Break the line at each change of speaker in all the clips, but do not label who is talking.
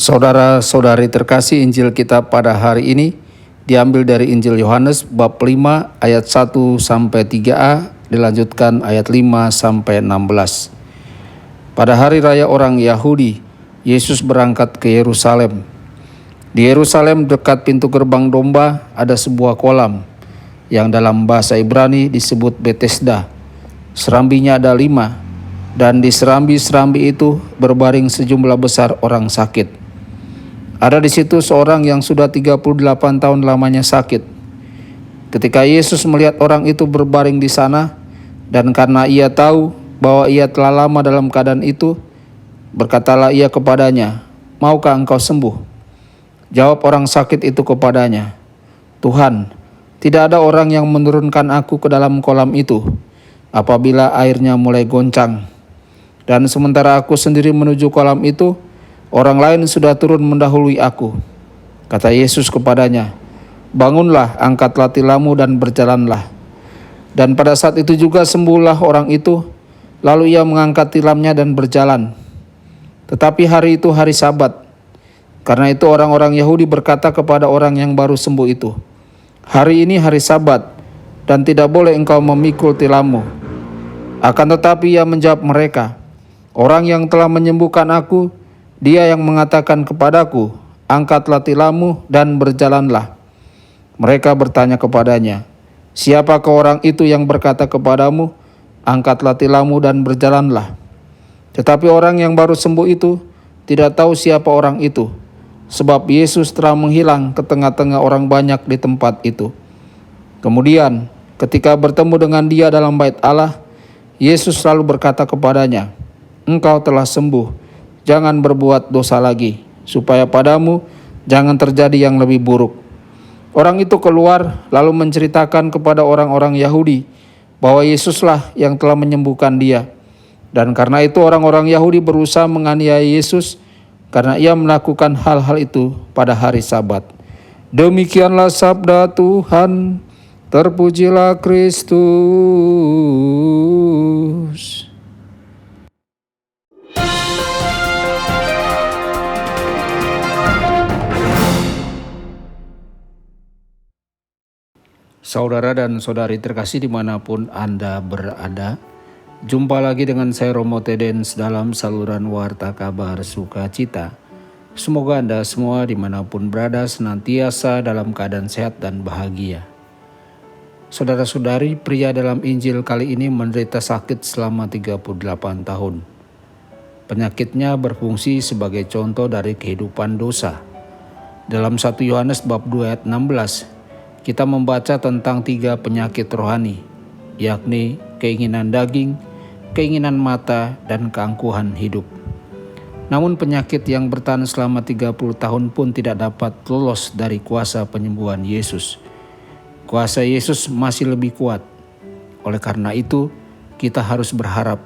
Saudara-saudari terkasih, Injil kita pada hari ini diambil dari Injil Yohanes bab 5 ayat 1 sampai 3a, dilanjutkan ayat 5 sampai 16. Pada hari raya orang Yahudi, Yesus berangkat ke Yerusalem. Di Yerusalem dekat pintu gerbang domba ada sebuah kolam yang dalam bahasa Ibrani disebut Betesda. Serambinya ada 5, dan di serambi-serambi itu berbaring sejumlah besar orang sakit. Ada di situ seorang yang sudah 38 tahun lamanya sakit. Ketika Yesus melihat orang itu berbaring di sana, dan karena ia tahu bahwa ia telah lama dalam keadaan itu, berkatalah ia kepadanya, "Maukah engkau sembuh?" Jawab orang sakit itu kepadanya, "Tuhan, tidak ada orang yang menurunkan aku ke dalam kolam itu apabila airnya mulai goncang. Dan sementara aku sendiri menuju kolam itu, orang lain sudah turun mendahului aku." Kata Yesus kepadanya, "Bangunlah, angkatlah tilammu dan berjalanlah." Dan pada saat itu juga sembuhlah orang itu, lalu ia mengangkat tilamnya dan berjalan. Tetapi hari itu hari Sabat. Karena itu orang-orang Yahudi berkata kepada orang yang baru sembuh itu, "Hari ini hari Sabat, dan tidak boleh engkau memikul tilammu." Akan tetapi ia menjawab mereka, "Orang yang telah menyembuhkan aku, Dia yang mengatakan kepadaku, 'Angkatlah tilammu dan berjalanlah.'" Mereka bertanya kepadanya, "Siapakah orang itu yang berkata kepadamu, 'Angkatlah tilammu dan berjalanlah'?" Tetapi orang yang baru sembuh itu tidak tahu siapa orang itu, sebab Yesus telah menghilang ke tengah-tengah orang banyak di tempat itu. Kemudian, ketika bertemu dengan dia dalam bait Allah, Yesus selalu berkata kepadanya, "Engkau telah sembuh. Jangan berbuat dosa lagi, supaya padamu jangan terjadi yang lebih buruk." Orang itu keluar lalu menceritakan kepada orang-orang Yahudi bahwa Yesuslah yang telah menyembuhkan dia. Dan karena itu orang-orang Yahudi berusaha menganiaya Yesus karena ia melakukan hal-hal itu pada hari Sabat. Demikianlah sabda Tuhan. Terpujilah Kristus. Saudara dan saudari terkasih dimanapun Anda berada, jumpa lagi dengan saya Romo Tedens dalam saluran Warta Kabar Sukacita. Semoga Anda semua dimanapun berada senantiasa dalam keadaan sehat dan bahagia. Saudara-saudari, pria dalam Injil kali ini menderita sakit selama 38 tahun. Penyakitnya berfungsi sebagai contoh dari kehidupan dosa. Dalam 1 Yohanes bab 2 ayat 16, kita membaca tentang 3 penyakit rohani, yakni keinginan daging, keinginan mata, dan keangkuhan hidup. Namun penyakit yang bertahan selama 30 tahun pun tidak dapat lolos dari kuasa penyembuhan Yesus. Kuasa Yesus masih lebih kuat. Oleh karena itu, kita harus berharap,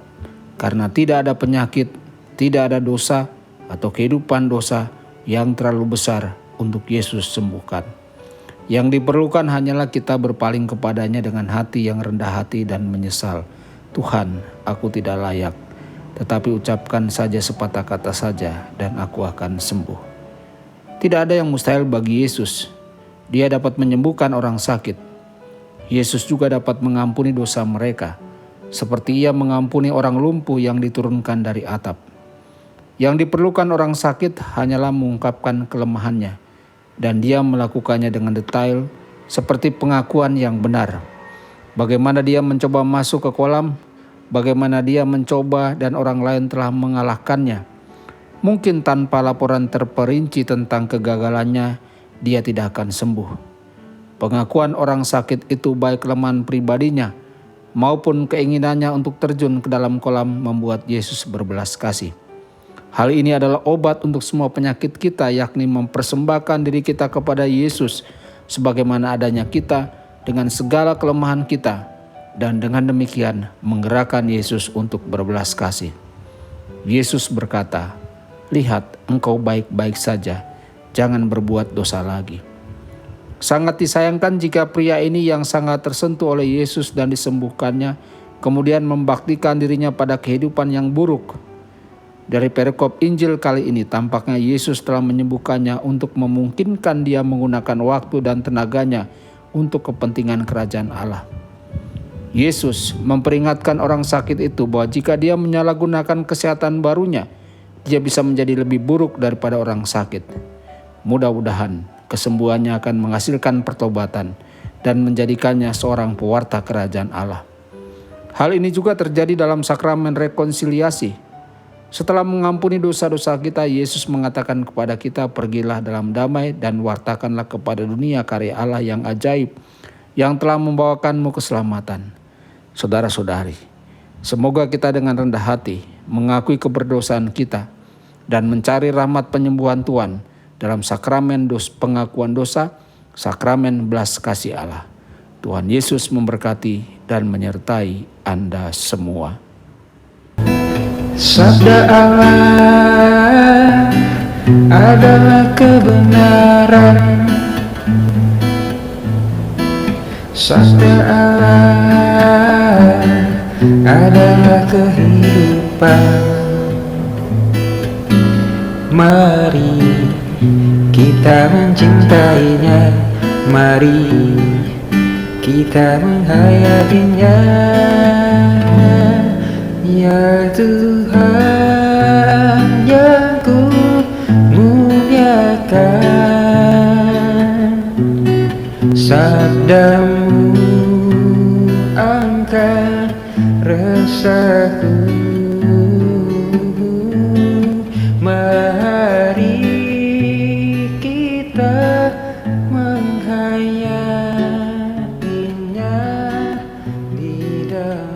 karena tidak ada penyakit, tidak ada dosa, atau kehidupan dosa yang terlalu besar untuk Yesus sembuhkan. Yang diperlukan hanyalah kita berpaling kepadanya dengan hati yang rendah hati dan menyesal. "Tuhan, aku tidak layak, tetapi ucapkan saja sepatah kata saja dan aku akan sembuh." Tidak ada yang mustahil bagi Yesus. Dia dapat menyembuhkan orang sakit. Yesus juga dapat mengampuni dosa mereka, seperti Ia mengampuni orang lumpuh yang diturunkan dari atap. Yang diperlukan orang sakit hanyalah mengungkapkan kelemahannya, dan dia melakukannya dengan detail seperti pengakuan yang benar. Bagaimana dia mencoba masuk ke kolam, bagaimana dia mencoba dan orang lain telah mengalahkannya. Mungkin tanpa laporan terperinci tentang kegagalannya, dia tidak akan sembuh. Pengakuan orang sakit itu baik kelemahan pribadinya maupun keinginannya untuk terjun ke dalam kolam membuat Yesus berbelas kasih. Hal ini adalah obat untuk semua penyakit kita, yakni mempersembahkan diri kita kepada Yesus sebagaimana adanya kita dengan segala kelemahan kita, dan dengan demikian menggerakkan Yesus untuk berbelas kasih. Yesus berkata, "Lihat, engkau baik-baik saja, jangan berbuat dosa lagi." Sangat disayangkan jika pria ini yang sangat tersentuh oleh Yesus dan disembuhkannya, kemudian membaktikan dirinya pada kehidupan yang buruk. Dari perikop Injil kali ini tampaknya Yesus telah menyembuhkannya untuk memungkinkan dia menggunakan waktu dan tenaganya untuk kepentingan kerajaan Allah. Yesus memperingatkan orang sakit itu bahwa jika dia menyalahgunakan kesehatan barunya, dia bisa menjadi lebih buruk daripada orang sakit. Mudah-mudahan kesembuhannya akan menghasilkan pertobatan dan menjadikannya seorang pewarta kerajaan Allah. Hal ini juga terjadi dalam sakramen rekonsiliasi. Setelah mengampuni dosa-dosa kita, Yesus mengatakan kepada kita, "Pergilah dalam damai dan wartakanlah kepada dunia karya Allah yang ajaib, yang telah membawakanmu keselamatan." Saudara-saudari, semoga kita dengan rendah hati mengakui keberdosaan kita dan mencari rahmat penyembuhan Tuhan dalam sakramen pengakuan dosa, sakramen belas kasih Allah. Tuhan Yesus memberkati dan menyertai Anda semua.
Sabda Allah adalah kebenaran. Sabda Allah adalah kehidupan. Mari kita mencintainya, mari kita menghayatinya. Ya Tuhan yang ku muliakan, sabdamu angkat resahku. Mari kita menghayatinya di dalam